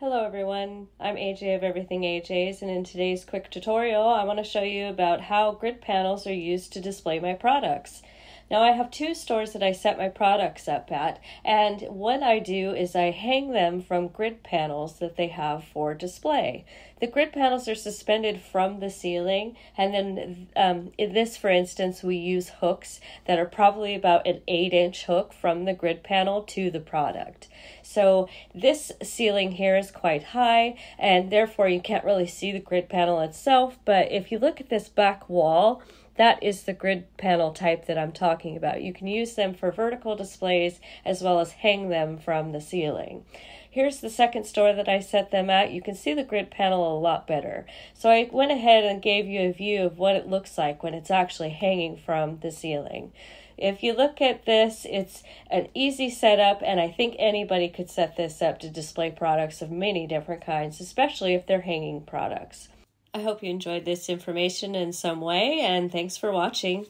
Hello everyone, I'm AJ of EverythingAJ's, and in today's quick tutorial I want to show you about how grid panels are used to display my products. Now I have two stores that I set my products up at, and what I do is I hang them from grid panels that they have for display. The grid panels are suspended from the ceiling, and then in this, for instance, we use hooks that are probably about an 8-inch hook from the grid panel to the product. So this ceiling here is quite high, and therefore you can't really see the grid panel itself, but if you look at this back wall, that is the grid panel type that I'm talking about. You can use them for vertical displays as well as hang them from the ceiling. Here's the second store that I set them at. You can see the grid panel a lot better. So I went ahead and gave you a view of what it looks like when it's actually hanging from the ceiling. If you look at this, it's an easy setup, and I think anybody could set this up to display products of many different kinds, especially if they're hanging products. I hope you enjoyed this information in some way, and thanks for watching.